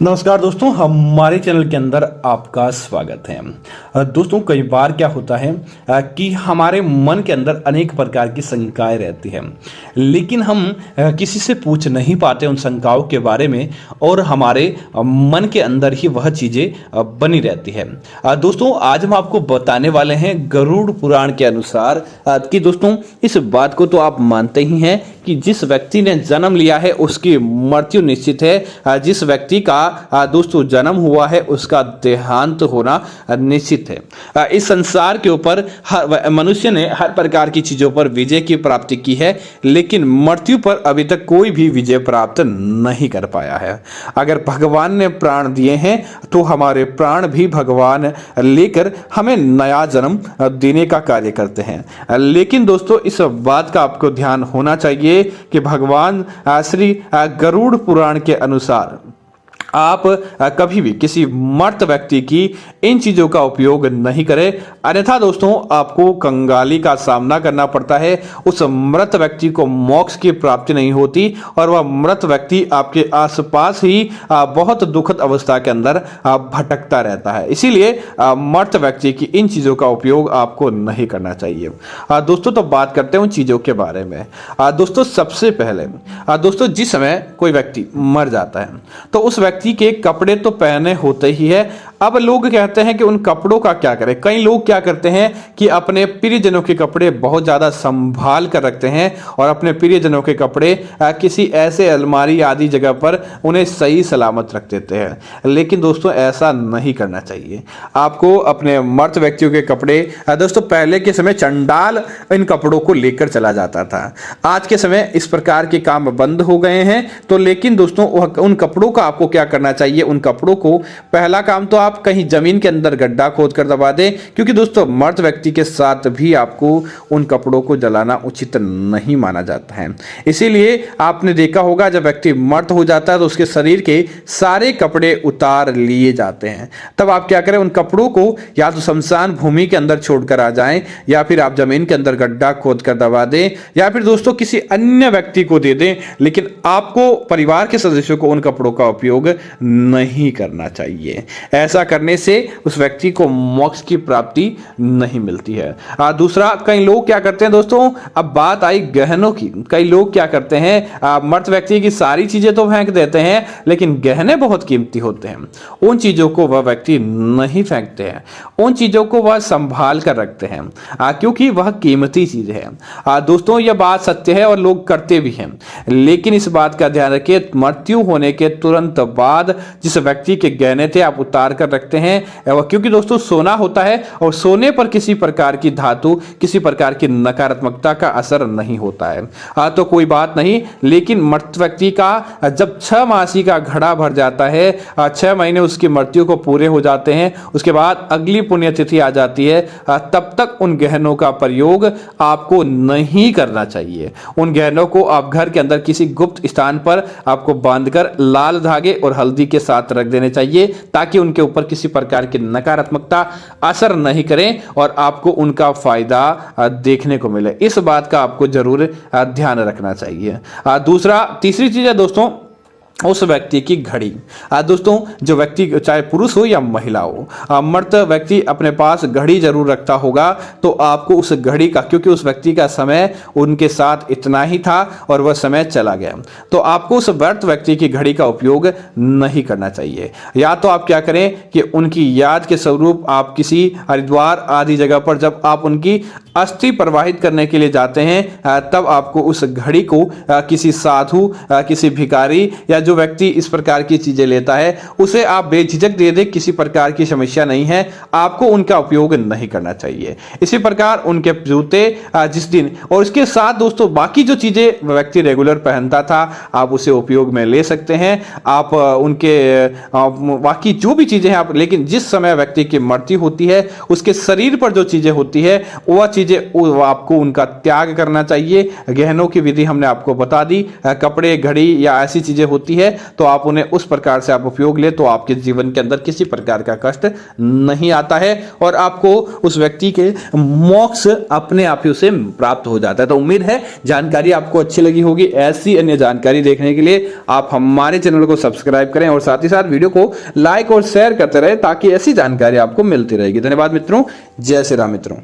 नमस्कार दोस्तों, हमारे चैनल के अंदर आपका स्वागत है। दोस्तों, कई बार क्या होता है कि हमारे मन के अंदर अनेक प्रकार की शंकाएं रहती हैं, लेकिन हम किसी से पूछ नहीं पाते उन शंकाओं के बारे में और हमारे मन के अंदर ही वह चीज़ें बनी रहती है। दोस्तों, आज हम आपको बताने वाले हैं गरुड़ पुराण के अनुसार कि दोस्तों इस बात को तो आप मानते ही हैं कि जिस व्यक्ति ने जन्म लिया है उसकी मृत्यु निश्चित है। जिस व्यक्ति का दोस्तों जन्म हुआ है उसका देहांत होना निश्चित है। इस संसार के ऊपर मनुष्य ने हर प्रकार की चीजों पर विजय की प्राप्ति की है, लेकिन मृत्यु पर अभी तक कोई भी विजय प्राप्त नहीं कर पाया है। अगर भगवान ने प्राण दिए हैं तो हमारे प्राण भी भगवान लेकर हमें नया जन्म देने का कार्य करते हैं। लेकिन दोस्तों, इस बात का आपको ध्यान होना चाहिए कि भगवान श्री गरुड़ पुराण के अनुसार आप कभी भी किसी मर्त व्यक्ति की इन चीजों का उपयोग नहीं करें, अन्यथा दोस्तों आपको कंगाली का सामना करना पड़ता है। उस मृत व्यक्ति को मोक्ष की प्राप्ति नहीं होती और वह मृत व्यक्ति आपके आसपास ही बहुत दुखद अवस्था के अंदर भटकता रहता है। इसीलिए मृत व्यक्ति की इन चीजों का उपयोग आपको नहीं करना चाहिए। दोस्तों, तो बात करते हैं उन चीजों के बारे में। दोस्तों, सबसे पहले दोस्तों जिस समय कोई व्यक्ति मर जाता है तो उस व्यक्ति के कपड़े तो पहने होते ही है। अब लोग कहते हैं कि उन कपड़ों का क्या करें। कई लोग क्या करते हैं कि अपने प्रियजनों के कपड़े बहुत ज्यादा संभाल कर रखते हैं और अपने प्रियजनों के कपड़े किसी ऐसे अलमारी आदि जगह पर उन्हें सही सलामत रख देते हैं। लेकिन दोस्तों ऐसा नहीं करना चाहिए। आपको अपने मर्त व्यक्तियों के कपड़े दोस्तों पहले के समय चंडाल इन कपड़ों को लेकर चला जाता था। आज के समय इस प्रकार के काम बंद हो गए हैं। तो लेकिन दोस्तों उन कपड़ों का आपको क्या करना चाहिए। उन कपड़ों को पहला काम तो आप कहीं जमीन के अंदर गड्ढा खोद कर दबा दें, क्योंकि दोस्तों मर्त व्यक्ति के साथ भी आपको उन कपड़ों को जलाना उचित नहीं माना जाता है। इसीलिए आपने देखा होगा जब व्यक्ति मर्त हो जाता है तो उसके शरीर के सारे कपड़े उतार लिए जाते हैं। तब आप क्या करें, उन कपड़ों को या तो शमशान भूमि के अंदर छोड़कर आ जाएं, या फिर आप जमीन के अंदर गड्ढा खोद कर दबा दें, या फिर दोस्तों किसी अन्य व्यक्ति को दे दें। लेकिन आपको परिवार के सदस्यों को उन कपड़ों का उपयोग नहीं करना चाहिए। ऐसा करने से उस व्यक्ति को मोक्ष की प्राप्ति नहीं मिलती है। दूसरा, कई लोग क्या करते हैं दोस्तों, अब बात आई गहनों की। कई लोग क्या करते हैं, मर्त व्यक्ति की सारी चीजें तो फेंक देते हैं, लेकिन गहने बहुत कीमती होते हैं। उन चीजों को वह व्यक्ति नहीं फेंकते हैं, उन चीजों को वह संभाल कर रखते हैं, क्योंकि वह कीमती चीज है। दोस्तों यह बात सत्य है और लोग करते भी हैं। लेकिन इस बात का ध्यान रखिए, मृत्यु होने के तुरंत बाद जिस व्यक्ति के गहने थे आप उतार कर रखते हैं, क्योंकि दोस्तों सोना होता है और सोने पर किसी प्रकार की धातु, किसी प्रकार की नकारात्मकता का असर नहीं होता है। तो कोई बात नहीं। लेकिन मृत व्यक्ति का जब 6 मासी का घड़ा भर जाता है, 6 महीने उसकी मृत्यु को पूरे हो जाते हैं, उसके बाद अगली पुण्यतिथि आ जाती है, तब तक उन गहनों का प्रयोग आपको नहीं करना चाहिए। उन गहनों को आप घर के अंदर किसी गुप्त स्थान पर आपको बांधकर लाल धागे और हल्दी के साथ रख देने चाहिए, ताकि उनके ऊपर किसी प्रकार की नकारात्मकता असर नहीं करें और आपको उनका फायदा देखने को मिले। इस बात का आपको जरूर ध्यान रखना चाहिए। तीसरी चीज है दोस्तों उस व्यक्ति की घड़ी। दोस्तों जो व्यक्ति चाहे पुरुष हो या महिला हो, मर्त व्यक्ति अपने पास घड़ी जरूर रखता होगा। तो आपको उस घड़ी का, क्योंकि उस व्यक्ति का समय उनके साथ इतना ही था और वह समय चला गया, तो आपको उस मर्त व्यक्ति की घड़ी का उपयोग नहीं करना चाहिए। या तो आप क्या करें कि उनकी याद के स्वरूप आप किसी हरिद्वार आदि जगह पर जब आप उनकी अस्थि प्रवाहित करने के लिए जाते हैं, तब आपको उस घड़ी को किसी साधु, किसी भिखारी या जो व्यक्ति इस प्रकार की चीजें लेता है उसे आप बेझिझक दे दे, किसी प्रकार की समस्या नहीं है, आपको उनका उपयोग नहीं करना चाहिए। इसी प्रकार उनके जूते जिस दिन, और इसके साथ दोस्तों बाकी जो चीजें व्यक्ति रेगुलर पहनता था आप उसे उपयोग में ले सकते हैं। आप उनके बाकी जो भी चीजें हैं आप, लेकिन जिस समय व्यक्ति की मृत्यु होती है उसके शरीर पर जो चीजें होती है वह चीजें आपको उनका त्याग करना चाहिए। गहनों की विधि हमने आपको बता दी, कपड़े, घड़ी या ऐसी चीजें होती है तो आप उन्हें उस प्रकार से आप उपयोग ले तो आपके जीवन के अंदर किसी प्रकार का कष्ट नहीं आता है और आपको उस व्यक्ति के मोक्ष अपने आप ही उसे प्राप्त हो जाता है। तो उम्मीद है जानकारी आपको अच्छी लगी होगी। ऐसी अन्य जानकारी देखने के लिए आप हमारे चैनल को सब्सक्राइब करें और साथ ही साथ वीडियो को लाइक और शेयर करते रहे ताकि ऐसी जानकारी आपको मिलती रहेगी। धन्यवाद मित्रों। जय श्री राम मित्रों।